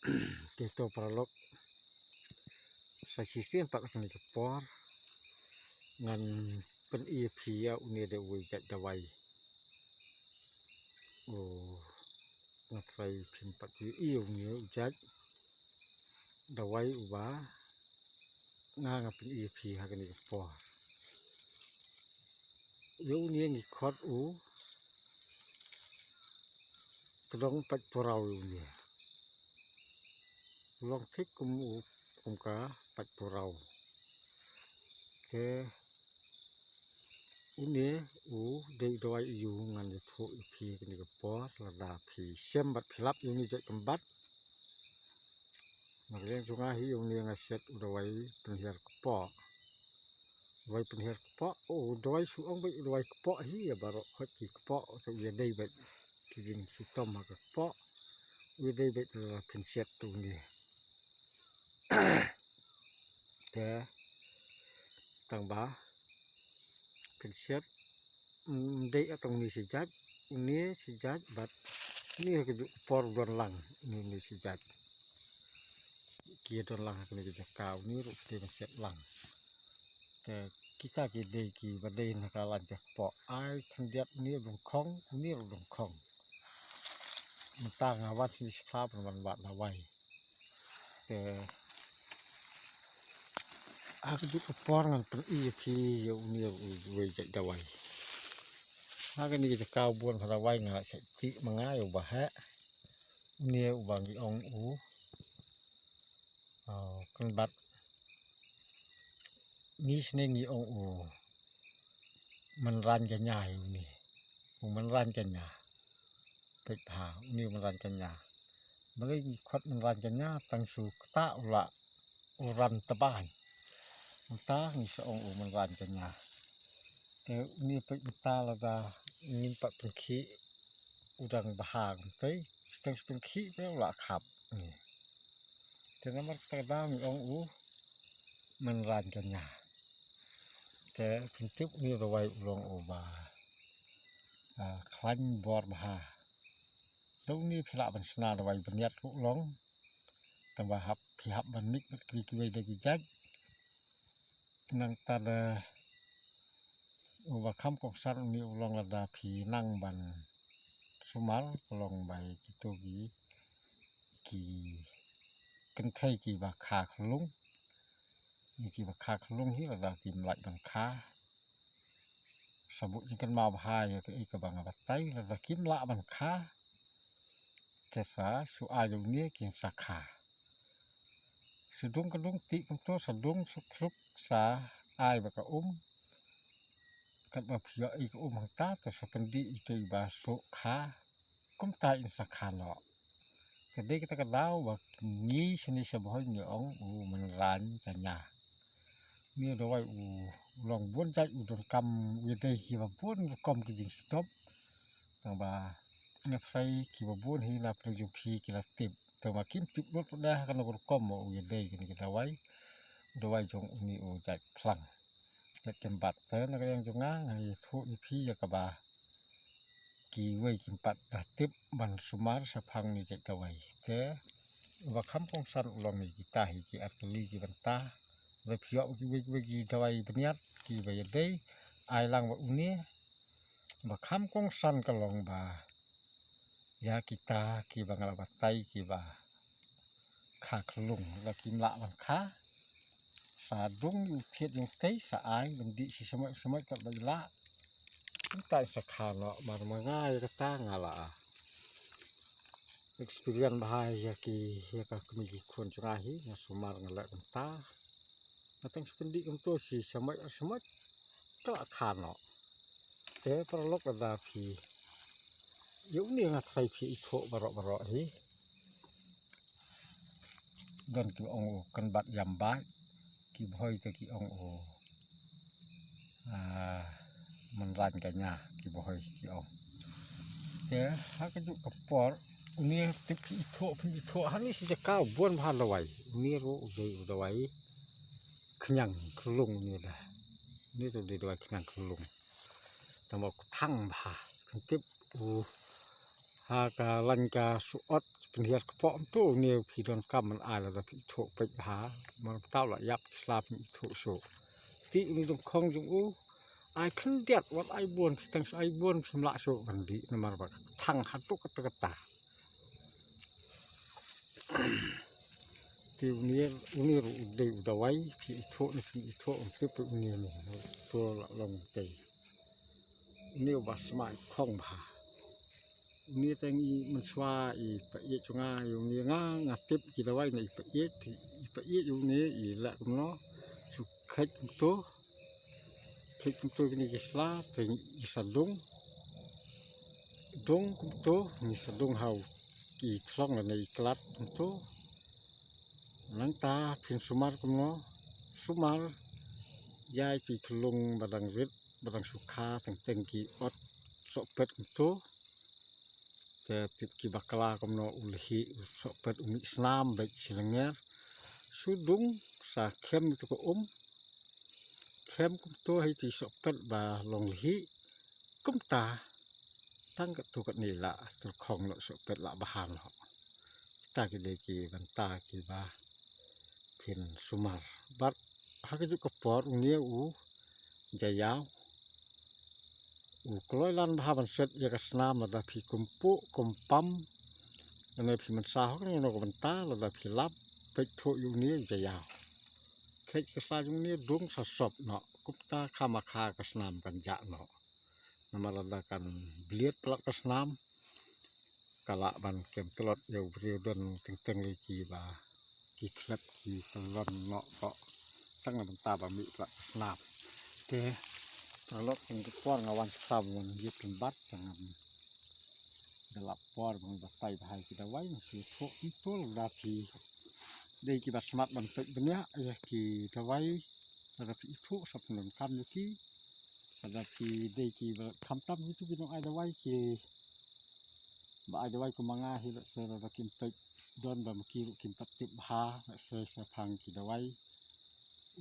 Tito paralog sa sisian pak ni kepor ngan pen ia pia unia de wejat dawai ngatrai pimpat ia unia ujat dawai uba nga pen ia pia hakani kepor yo unia ngikot tolong pat porau unia long tik kumka pat porau ke unia dei dawai yu ngan thu ipi kini kepor lada pi sembat pilap ini jat kembat makanya junga hi unia ngaset udawai penhiar kepor dawai penhiar kepor dawai suong bai dawai kepor hi ya barok hot ki kepor tu ya dei bai kijing sitom ha kepor ya dei bai penset tu ni ke tangba penset dei atong ni sejat ini sejat bat ini ke por don lang ini sejat kia don lang ke ni jakau ni ru ke penset lang ke kita ke dei ki badai nakalan jakpo ai kendiat ni bungkong ni bungkong mentang awan sini seklap ban bat lawai te aku juga por ngan per pi yo ni we jak dawai aga ni jakau buan lawai ngala sekti mangai ubah ni ubang ong kan bat ni senengi ong menran kanya ini menran kanya petha ni menran kanya mulai khot menran kanya tangsu kta ula uran teban entah ni seong menran kanya te ni peta lada ngimpat pengki udang bahang tei seteng pengki pe ula khap ni te nomor terdam ong menran kanya te pintip ni rawai ulong oba klan bor baha dau ni phila ban sna rawai baniat ulong tambah hap phihap banik kiwi dagi jag nang tada oba kham kok sar ni ulong lada phi nang ban sumal ulong bai kitogi ki kenthai ki ba kha khlung ni ki ba kha khlung hi lada ki mlai ban kha sabut jingkan ma bahai ya ke ka bang batai lada kim la ban kha tesa su ayu ni kin sakha sudung kedung ti kumto sadung suk sa ai ba ka kat ba phia i ka hangta ta sapendi i ba so kha kum ta in sakha no kadai kita kadau ba ngi sini saboy ni ong menran kanya ni dawai long buon jai udon kam widai ki ba buon kom ki jing stop tang ba ngatrai ki ba buon hi la proju phi ki la tip to ma kim tip lot dah kan kom mo widai ki kita dawai jong uni jai plang jat tempat ten yang junga ngai thu phi ya ka ba ki wei kimpat dah tip ban sumar saphang ni jai dawai te ba kham kong san ulong ni kita hi ki atli ki banta le phio ki wei dawai baniat ki ba dei ai lang ba uni ba kham kong san kalong ba ya kita ki ba ngala batai ki ba kha khlung la kim la ban kha sa dung yu thiet yung tei sa ai bendi si semai kat ba la kita sakha no mar mangai kata ngala experience bahaya ya ka kami kon curahi na sumar ngala kenta natang sependi kumto si semai kala khano te perlok ada phi yu ni ngatrai phi itho barok hi don ki ong kan bat jamba ki bhoi te ki ong menran kanya ki bhoi ki ong te ha ka ju kapor ni tip itho hani si jakau buon bha lawai ni ro dawai kenyang kelung ni dah ni tu dawai kenyang kelung tambah thang bha tip หากาลันกาสุอดเป็นเหตุกระเพาะตัวเนี่ยพี่โดนกำมันอายแล้วพี่โถไปหามันเต้าละยับสลาพี่โถโซที่มีตรงคงจงอู้ไอ้ขึ้นเดียดวัดไอ้บวนพี่ตั้งไอ้บวนพิมละโซกันดีนั่นมาแบบทั้งหัดตุกตะกตาที่นี้รู้ดีอุดไว้พี่โถพี่โถมันซื้อไปเนี่ยตัวลงใจนี่ว่าสมัยคล่องผานี่แต่งี้มันสว่าอีปะเยจงาอยู่นี่งัดติบกินเอาไว้ในปะเยที่ปะเยอยู่นี่อีละกุมเนาะสุขเข็ดกุมตัวนี่กิสลาถึงกิสดุงกุมตัวกิสดุงเฮาอีทล่องในกลัดกุมตัวหลังตาพินสุมารกุมเนาะสุมารยายที่ทลุงบัดังริดบัดังสุขาตั้งเต็งกีอดสอบเป็ดกุมตัวแต่ติดกีบักลากำนอุลหิสอบเป็ดอุมิสนามเบ็ดสิลเงียสุดุงสาเข้มตัวก็เข้มกุมตัวให้ที่สอบเป็ดบาลงหิกุมตาตั้งกับตัวกันนี่ละตัวของเราสอบเป็ดละบาหันหรอกตากิเลกีบันตากีบาเพียนสุมารบัดฮักจุกปอดอุเนียใจยาวกลอยลันพาบันเสร็จยากสนามระดับพี่กุมปุกุมปั๊มในพี่มันสาวก็นกบันตาระดับพี่ลับไปทั่วอยู่นี้จะยาวแค่กษาอยู่นี้รุ่งสะสบเนาะกุมตาขามาคากสนามกันจะเนาะนำมาระดับกันเบียดปลักสนามกะละบันเก็บตลอดอยู่เรียวเดินตึงเลยกีบากีทลับกีตลอดเนาะก็ตั้งบันตาบะมีปลักสนามเตะตลอดเป็นก้อนวันสามวันยึดเป็นบัดจังเดลับปอดมันบัดไตไปกินเอาไว้สุดทุกตัวดาพีได้กี่บัดสมัติมันเป็นเนี้ยกี่เอาไว้ดาพีทุกสับหนุนคำอยู่ที่ดาพีได้กี่คำตั้มที่ทุกพี่น้องไอ้เอาไว้กี่บ่ไอ้เอาไว้ก็มังงาฮิละเสร็จเรากินไปโดนแบบเมื่อกี้กินปัดติบหาเสร็จพังกี่เอาไว้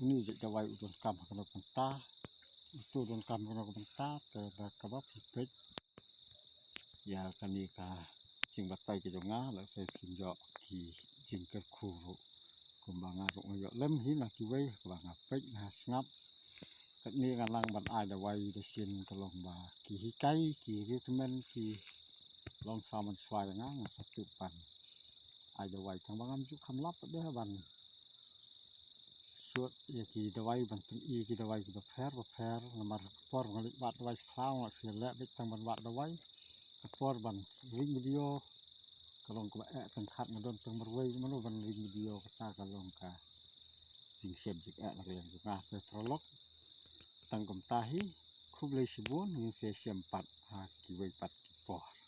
นี่จะเอาไว้อุดมกรรมของเราเป็นตาตัวโดนกรรมของเราเป็นตาแต่กระบอกผิดเป็ดยากันนี่กาจิงบัดไตกิจงาและเสพินยอกีจิงเกิดคูรุกุมบางาตรงยอเล่มหินกิเวบางาเป็ดนาสงับกันนี่กันลังบันไอเดวัยเดชินกลองบากีฮิไกกีริทเมนกีลองฟามันสวายงาสัตุปันไอเดวัยทางบางจุคำลับเด้อบันสวดยากีเดวัยบันเป็นอีกีเดวัยกีแบบแพรนำมาปอร์งลิบาดเดวัยคลาวเสียและเบ็ดทางบันบาดเดวัยปอร์บันวิ่งวิดีโอก็ลงกับตั้งขัดมาโดนตั้งบริเวณมันวันวิ่งวิดีโอก็ตาก็ลงกับสิ่งเสพสิ่งนักเรียนสุนัขแต่ทรลกตั้งกลมตาฮีคุบเลยสิบุนยิงเสียเสียมปัดหากิเวปัดกิปอร์